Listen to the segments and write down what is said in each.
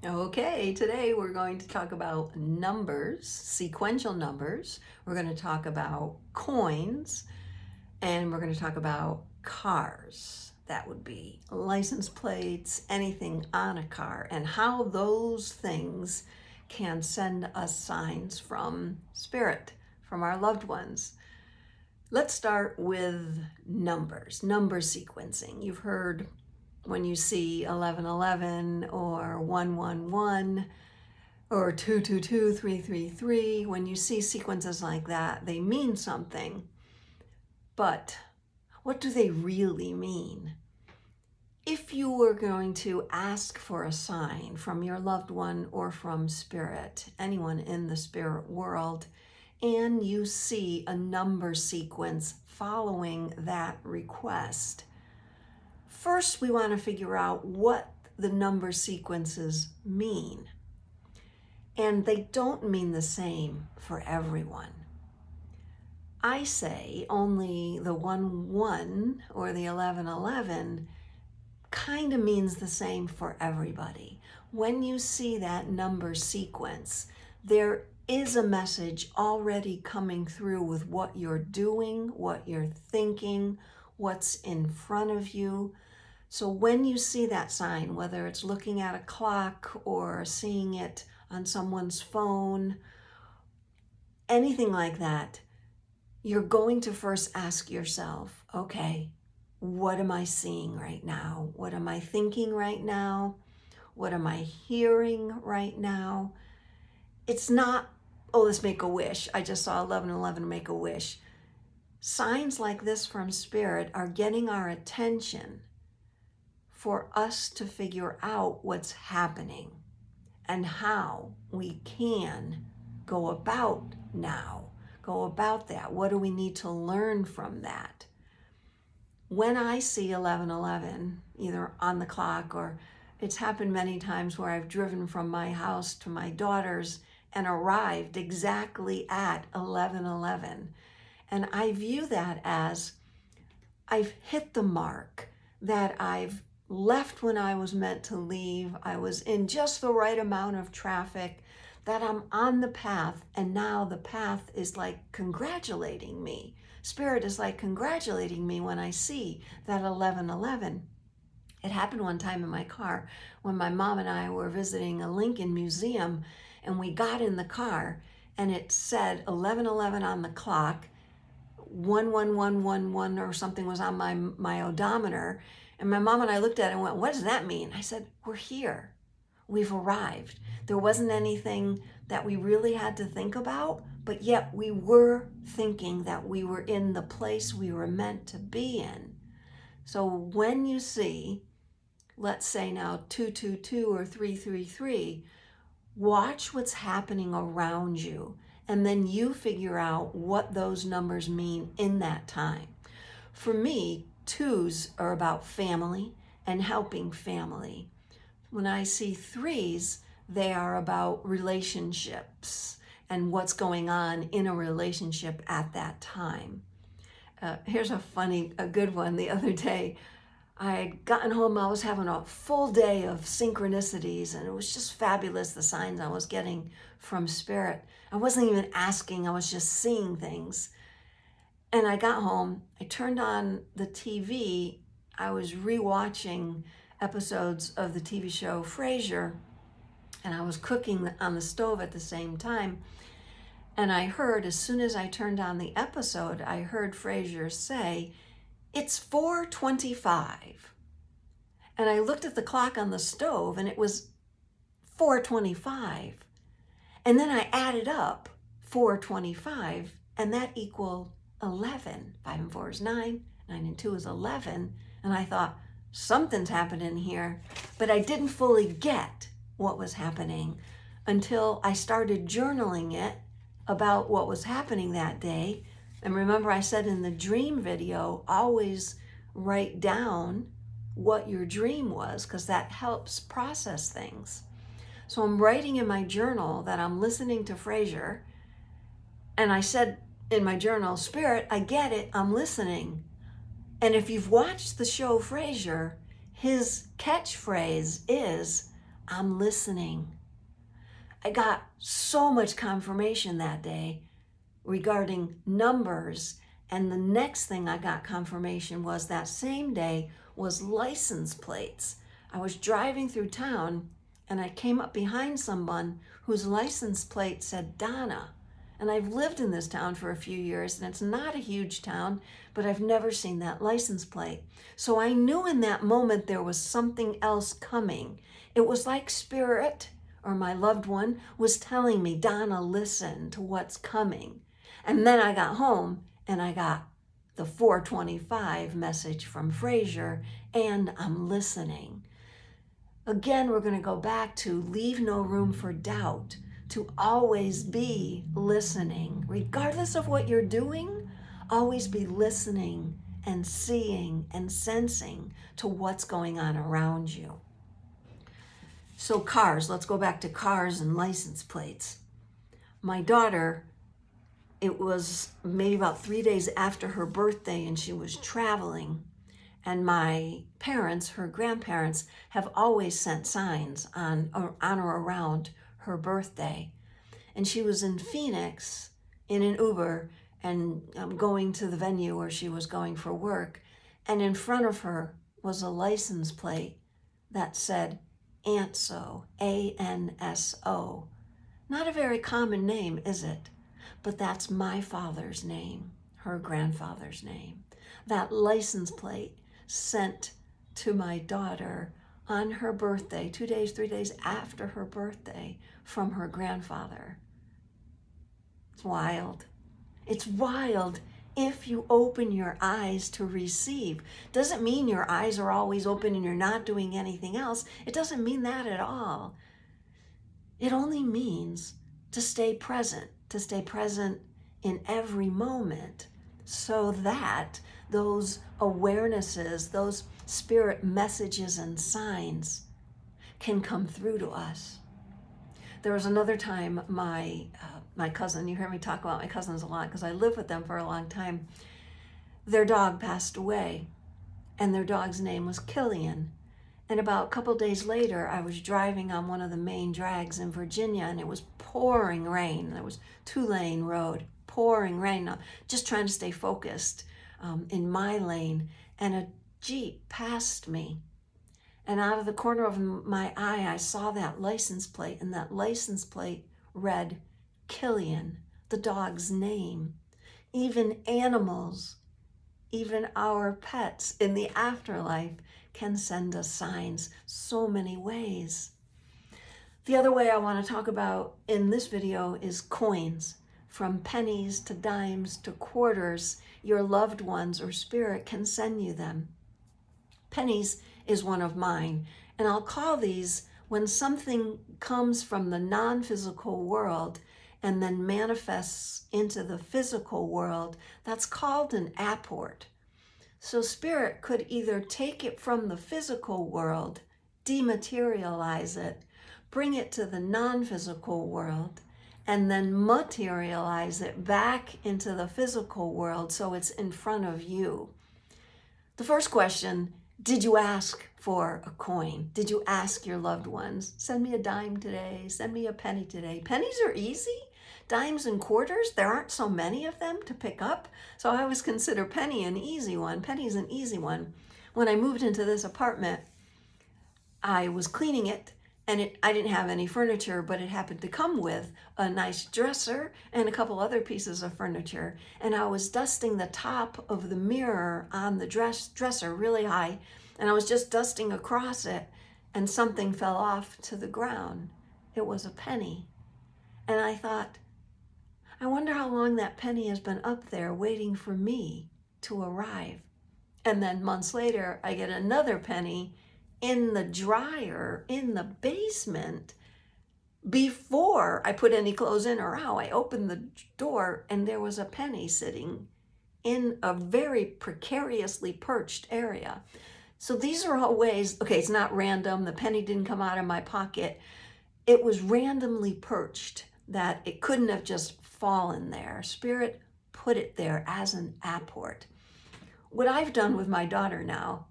Okay, today we're going to talk about numbers, sequential numbers. We're going to talk about coins, and we're going to talk about cars. That would be license plates, anything on a car, and how those things can send us signs from spirit, from our loved ones. Let's start with numbers, number sequencing. You've heard when you see 1111 or 111 or 222, 333, when you see sequences like that, they mean something. But what do they really mean? If you were going to ask for a sign from your loved one or from spirit, anyone in the spirit world, and you see a number sequence following that request, first we want to figure out what the number sequences mean. And they don't mean the same for everyone. I say only the 1-1 or the 11-11 kind of means the same for everybody. When you see that number sequence, there is a message already coming through with what you're doing, what you're thinking, what's in front of you. So when you see that sign, whether it's looking at a clock or seeing it on someone's phone, anything like that, you're going to first ask yourself, okay, what am I seeing right now? What am I thinking right now? What am I hearing right now? It's not, oh, let's make a wish. I just saw 1111 make a wish. Signs like this from spirit are getting our attention for us to figure out what's happening and how we can go about that. What do we need to learn from that? When I see 1111, either on the clock or it's happened many times where I've driven from my house to my daughter's and arrived exactly at 1111. And I view that as I've hit the mark, that I've left when I was meant to leave. I was in just the right amount of traffic, that I'm on the path, and now the path is like congratulating me. Spirit is like congratulating me when I see that 1111. It happened one time in my car when my mom and I were visiting a Lincoln museum, and we got in the car and it said 1111 on the clock, 11111 or something was on my odometer. And my mom and I looked at it and went, what does that mean? I said, we're here. We've arrived. There wasn't anything that we really had to think about, but yet we were thinking that we were in the place we were meant to be in. So when you see, let's say now 222 or 333, watch what's happening around you, and then you figure out what those numbers mean in that time. For me, twos are about family and helping family. When I see threes, they are about relationships and what's going on in a relationship at that time. Here's a good one. The other day, I had gotten home, I was having a full day of synchronicities, and it was just fabulous, the signs I was getting from spirit. I wasn't even asking, I was just seeing things. And I got home, I turned on the TV, I was rewatching episodes of the TV show Frasier, and I was cooking on the stove at the same time. And I heard, as soon as I turned on the episode, I heard Frasier say, it's 4:25. And I looked at the clock on the stove and it was 4:25. And then I added up 4:25, and that equaled 11. 5 and 4 is 9, 9 and 2 is 11. And I thought, something's happening here, but I didn't fully get what was happening until I started journaling it about what was happening that day. And remember, I said in the dream video, always write down what your dream was, because that helps process things. So I'm writing in my journal that I'm listening to Frasier, and I said in my journal, Spirit, I get it, I'm listening. And if you've watched the show Frasier, his catchphrase is, I'm listening. I got so much confirmation that day regarding numbers. And the next thing I got confirmation was that same day was license plates. I was driving through town and I came up behind someone whose license plate said Donna. And I've lived in this town for a few years, and it's not a huge town, but I've never seen that license plate. So I knew in that moment there was something else coming. It was like spirit or my loved one was telling me, Donna, listen to what's coming. And then I got home and I got the 425 message from Fraser, and I'm listening. Again, we're going to go back to leave no room for doubt, to always be listening. Regardless of what you're doing, always be listening and seeing and sensing to what's going on around you. So cars, let's go back to cars and license plates. My daughter, it was maybe about 3 days after her birthday and she was traveling. And my parents, her grandparents, have always sent signs on or around her birthday. And she was in Phoenix in an Uber and going to the venue where she was going for work. And in front of her was a license plate that said Anso, A-N-S-O. Not a very common name, is it? But that's my father's name, her grandfather's name. That license plate sent to my daughter on her birthday, 2 days, 3 days after her birthday, from her grandfather. It's wild. It's wild if you open your eyes to receive. Doesn't mean your eyes are always open and you're not doing anything else. It doesn't mean that at all. It only means to stay present in every moment, so that those awarenesses, those spirit messages and signs can come through to us. There was another time my cousin, you hear me talk about my cousins a lot because I lived with them for a long time, their dog passed away, and their dog's name was Killian. And about a couple days later, I was driving on one of the main drags in Virginia, and it was pouring rain. There was 2-lane road, pouring rain, just trying to stay focused in my lane. And a Jeep passed me. And out of the corner of my eye, I saw that license plate, and that license plate read Killian, the dog's name. Even animals, even our pets in the afterlife can send us signs so many ways. The other way I want to talk about in this video is coins. From pennies to dimes to quarters, your loved ones or spirit can send you them. Pennies is one of mine, and I'll call these when something comes from the non-physical world and then manifests into the physical world. That's called an apport. So spirit could either take it from the physical world, dematerialize it, bring it to the non-physical world, and then materialize it back into the physical world so it's in front of you. The first question, did you ask for a coin? Did you ask your loved ones, send me a dime today, send me a penny today? Pennies are easy. Dimes and quarters, there aren't so many of them to pick up. So I always consider penny an easy one. Penny's an easy one. When I moved into this apartment, I was cleaning it, and I didn't have any furniture, but it happened to come with a nice dresser and a couple other pieces of furniture. And I was dusting the top of the mirror on the dresser really high, and I was just dusting across it, and something fell off to the ground. It was a penny. And I thought, I wonder how long that penny has been up there waiting for me to arrive. And then months later, I get another penny in the dryer in the basement. Before I put any clothes in or out, I opened the door and there was a penny sitting in a very precariously perched area. So these are all ways, okay, it's not random. The penny didn't come out of my pocket. It was randomly perched, that it couldn't have just fallen there. Spirit put it there as an apport. What I've done with my daughter now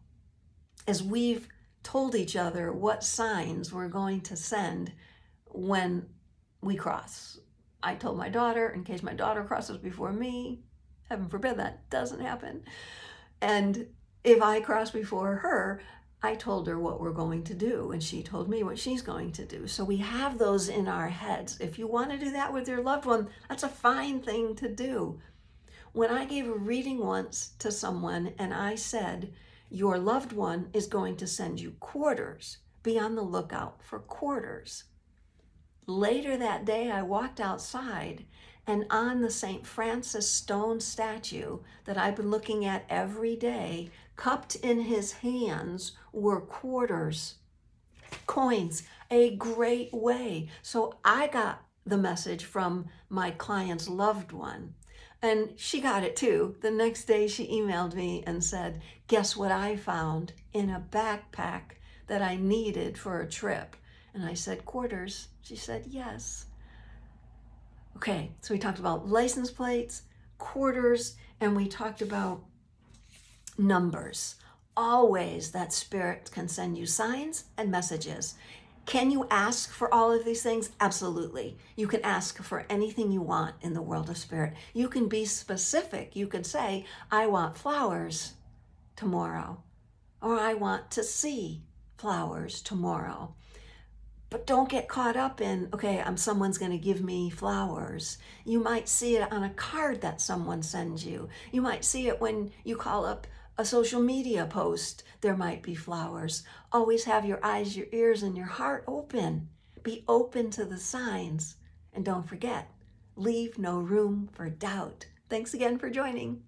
is we've told each other what signs we're going to send when we cross. I told my daughter, in case my daughter crosses before me, heaven forbid that doesn't happen. And if I cross before her, I told her what we're going to do, and she told me what she's going to do. So we have those in our heads. If you want to do that with your loved one, that's a fine thing to do. When I gave a reading once to someone and I said, your loved one is going to send you quarters, be on the lookout for quarters. Later that day, I walked outside, and on the St. Francis stone statue that I've been looking at every day, cupped in his hands were quarters, coins, a great way. So I got the message from my client's loved one, and she got it too. The next day, she emailed me and said, guess what I found in a backpack that I needed for a trip? And I said, quarters. She said, yes. Okay, so we talked about license plates, quarters, and we talked about numbers. Always that spirit can send you signs and messages. Can you ask for all of these things? Absolutely. You can ask for anything you want in the world of spirit. You can be specific. You can say, I want flowers tomorrow, or I want to see flowers tomorrow. But don't get caught up in, okay, someone's going to give me flowers. You might see it on a card that someone sends you. You might see it when you call up a social media post. There might be flowers. Always have your eyes, your ears, and your heart open. Be open to the signs. And don't forget, leave no room for doubt. Thanks again for joining.